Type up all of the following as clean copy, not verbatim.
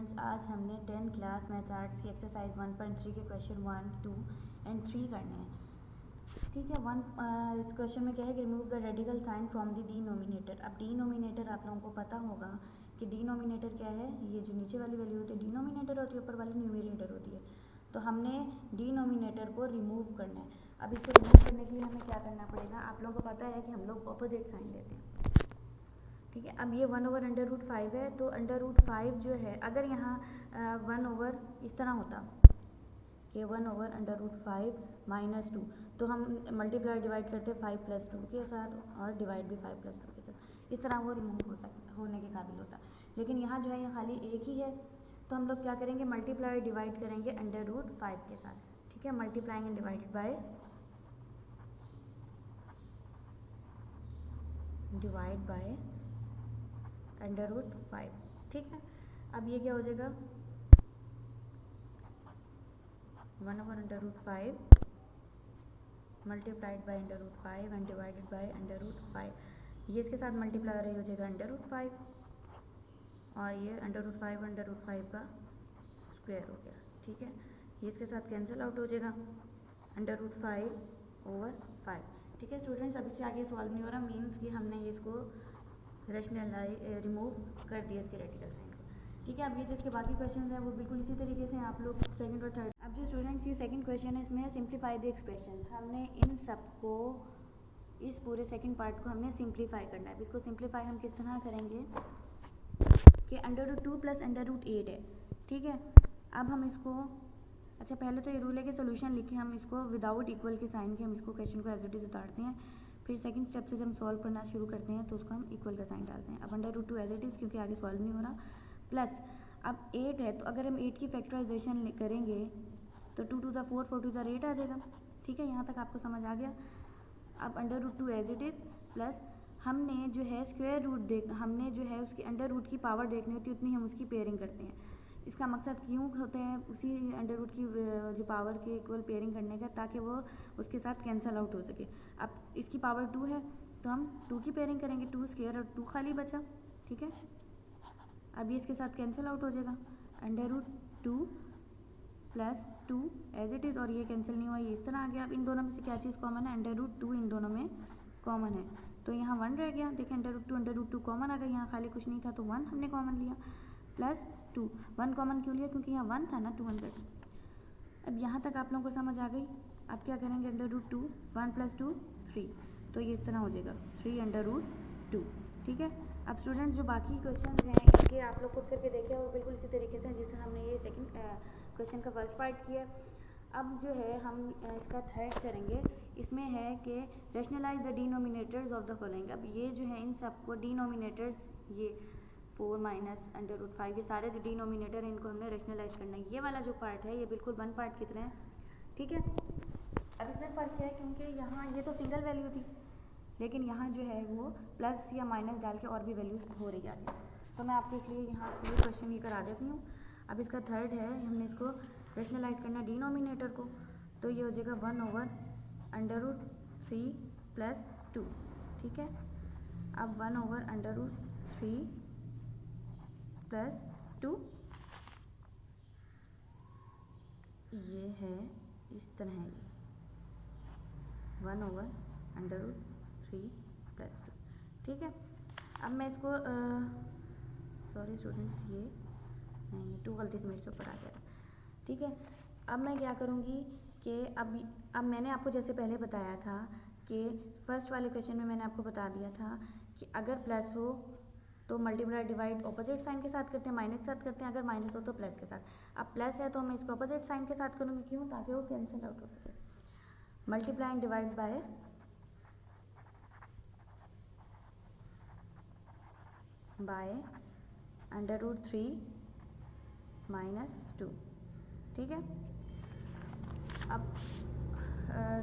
Students, आज हमने 10 class math arts की एक्सरसाइज 1.3 के क्वेश्चन 1, 2 एंड 3 करने हैं। ठीक है। इस क्वेश्चन में क्या है कि remove the radical sign from the denominator. अब डिनोमिनेटर आप लोगों को पता होगा कि डिनोमिनेटर क्या है, ये जो नीचे वाली वैल्यू होती है डिनोमिनेटर होती है, ऊपर वाली न्यूमरेटर होती है। तो हमने डिनोमिनेटर को रिमूव करना है। अब इसको रिमूव करने के लिए हमें क्या करना पड़ेगा, आप लोगों को पता है कि हम लोग ऑपोजिट साइन लेते हैं। ठीक है। अब ये 1/√5 है, तो √5 जो है, अगर यहाँ 1 इस तरह होता कि 1/√5 -2, तो हम मल्टीप्लाई डिवाइड करते 5 + 2 के साथ और डिवाइड भी 5 + 2 के साथ। इस तरह वो रिमूव होने के काबिल होता। लेकिन यहाँ जो है ये खाली एक ही है, तो हम लोग क्या करेंगे, मल्टीप्लाई डिवाइड करेंगे √5 के साथ। ठीक है। Multiplying and divided by √5। ठीक है। अब ये क्या हो जाएगा, 1/√5 multiplied by √5 and divided by √5। ये इसके साथ मल्टीप्लाई हो जाएगा √5 और ये √5 का स्क्वायर हो गया। ठीक है। ये इसके साथ कैंसिल आउट हो जाएगा √5/5। ठीक है स्टूडेंट्स, अब इससे आगे सॉल्व नहीं हो रहा, मीन्स कि हमने ये इसको रिमूव कर दिया इसके रेडिकल साइन को। ठीक है। अब ये जो इसके बाकी क्वेश्चन हैं वो बिल्कुल इसी तरीके से आप लोग सेकंड और थर्ड। अब जो स्टूडेंट्स ये सेकंड क्वेश्चन है, इसमें सिंप्लीफाई द एक्सप्रेशन। हमने इन सबको, इस पूरे सेकंड पार्ट को हमने सिंप्लीफाई करना है। इसको सिंप्लीफाई हम किस तरह करेंगे कि √2 + √8 है। ठीक है। अब हम इसको, अच्छा पहले तो ये रूल है कि सोल्यूशन लिखे हम इसको विदाउट इक्वल के साइन के हम इसको क्वेश्चन को एज इट इज उतारते हैं। फिर सेकंड स्टेप से जब हम सॉल्व करना शुरू करते हैं तो उसको हम इक्वल का साइन डालते हैं। अब √2 एज इट इज़, क्योंकि आगे सॉल्व नहीं हो रहा, प्लस अब 8 है, तो अगर हम 8 की फैक्टराइजेशन करेंगे तो 2 × 2 = 4, 4 × 2 = 8 आ जाएगा। ठीक है। यहाँ तक आपको समझ आ गया। अब √2 एज इट इज़, प्लस हमने जो है स्क्वायर रूट हमने जो है उसकी √रूट की पावर देखनी होती है, उतनी हम उसकी पेयरिंग करते हैं। इसका मकसद क्यों होते हैं उसी √रूट की जो पावर के इक्वल पेयरिंग करने का, ताकि वो उसके साथ कैंसिल आउट हो सके। अब इसकी पावर 2 है तो हम 2 की पेयरिंग करेंगे, 2 स्क्वायर और 2 खाली बचा। ठीक है। अब ये इसके साथ कैंसिल आउट हो जाएगा √2 + 2 एज इट इज़, और ये कैंसिल नहीं हुआ, ये इस तरह आ गया। अब इन दोनों में से क्या चीज़ कॉमन है, √2 इन दोनों में कॉमन है, तो यहाँ 1 रह गया। देखिए √2 कॉमन आ गया, यहाँ खाली कुछ नहीं था तो 1 हमने कॉमन लिया, +2। 1 कॉमन क्यों लिया, क्योंकि यहाँ 1 था ना, 2 1 ज़। अब यहाँ तक आप लोगों को समझ आ गई। अब क्या करेंगे, √2 1 + 2 3, तो ये इस तरह हो जाएगा 3/√2। ठीक है। अब स्टूडेंट्स जो बाकी क्वेश्चन हैं इसके आप लोग खुद करके देखें, वो बिल्कुल इसी तरीके से जिस तरह हमने ये सेकंड क्वेश्चन का फर्स्ट पार्ट किया। अब जो है हम इसका थर्ड करेंगे। इसमें है कि rationalise the denominators of the following. अब ये जो है इन सबको डिनोमिनेटर्स, ये 4 - √5, ये सारे जो डिनोमिनेटर हैं इनको हमने रैशनलाइज करना है। ये वाला जो पार्ट है ये बिल्कुल 1 पार्ट की तरह है। ठीक है। अब इसमें फ़र्क क्या है, क्योंकि यहाँ ये तो सिंगल वैल्यू थी, लेकिन यहाँ जो है वो प्लस या माइनस डाल के और भी वैल्यूज़ हो रही आती है। तो मैं आपको इसलिए यहाँ से ये क्वेश्चन ये करा देती हूँ। अब इसका थर्ड है, हमने इसको रैशनलाइज करना डिनोमिनेटर को, तो ये हो जाएगा 1/√3 + 2। ठीक है। अब 1/√3 + 2 ये है इस तरह है, ये 1/√3 + 2। ठीक है। अब मैं इसको सॉरी स्टूडेंट्स, ये नहीं 2 गलती से मेरे से ऊपर आ गया। ठीक है। अब मैं क्या करूँगी कि अब मैंने आपको जैसे पहले बताया था कि फर्स्ट वाले क्वेश्चन में मैंने आपको बता दिया था कि अगर प्लस हो तो मल्टीप्लाई डिवाइड ऑपोजिट साइन के साथ करते हैं, माइनस के साथ करते हैं, अगर माइनस हो तो प्लस के साथ। अब प्लस है तो मैं इसको ऑपोजिट साइन के साथ करूँगी, क्यों, ताकि वो कैंसिल आउट हो सके। Multiply and divide by √3 - 2। ठीक है। अब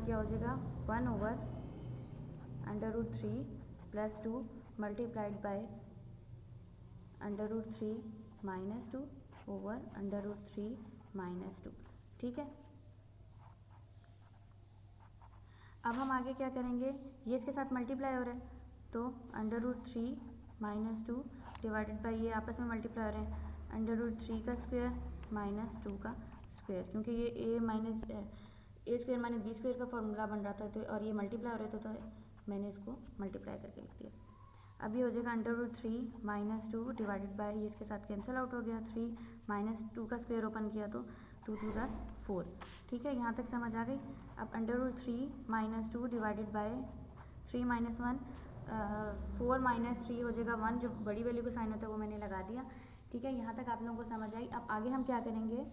क्या हो जाएगा, 1/√3 + 2 मल्टीप्लाइड बाय √3 - 2 ओवर √3 - 2। ठीक है। अब हम आगे क्या करेंगे, ये इसके साथ मल्टीप्लाई हो रहा है तो √3 - 2 डिवाइडेड बाय, ये आपस में मल्टीप्लाई हो रहे हैं √3 का स्क्वायर माइनस 2 का स्क्वायर, क्योंकि ये ए स्क्वायर माइनस बी स्क्वायर का फॉर्मूला बन रहा था तो, और ये मल्टीप्लाई हो रहा था तो मैंने इसको मल्टीप्लाई करके लिख दिया। अब ये हो जाएगा √3 माइनस 2 डिवाइडेड बाय, ये इसके साथ कैंसिल आउट हो गया, 3 माइनस 2 का स्क्वायर ओपन किया तो 2 2 ज़ा 4। ठीक है, यहाँ तक समझ आ गई। अब √3 minus 2 divided by 3 minus 1, 4 minus 3 हो जाएगा 1, जो बड़ी वैल्यू का साइन होता है वो मैंने लगा दिया। ठीक है, यहाँ तक आप लोगों को समझ आई। अब आगे हम क्या करेंगे,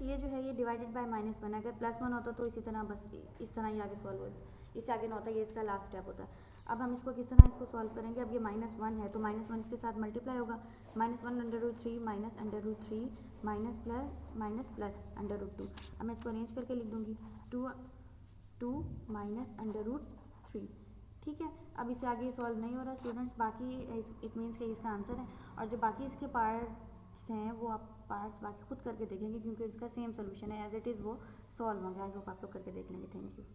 ये जो है ये डिवाइडेड बाय -1, अगर +1 होता तो इसी तरह बस इस तरह ही आगे सॉल्व हो, इससे आगे ना होता, ये इसका लास्ट स्टेप होता है। अब हम इसको किस तरह इसको सॉल्व करेंगे, अब ये -1 है तो -1 इसके साथ मल्टीप्लाई होगा, -1 √3 माइनस √3 माइनस प्लस √2। अब मैं इसको अरेंज करके लिख दूँगी 2 माइनस √3। ठीक है, अब इससे आगे सॉल्व नहीं हो रहा स्टूडेंट्स, बाकी इट मीन्स कि इसका आंसर है, और जो बाकी इसके पार्ट्स हैं वो आप पार्ट्स बाकी खुद करके देखेंगे, क्योंकि इसका सेम सोल्यूशन है, एज इट इज़ वो सॉल्व होंगे। आई होप आप लोग करके देख लेंगे। Thank you.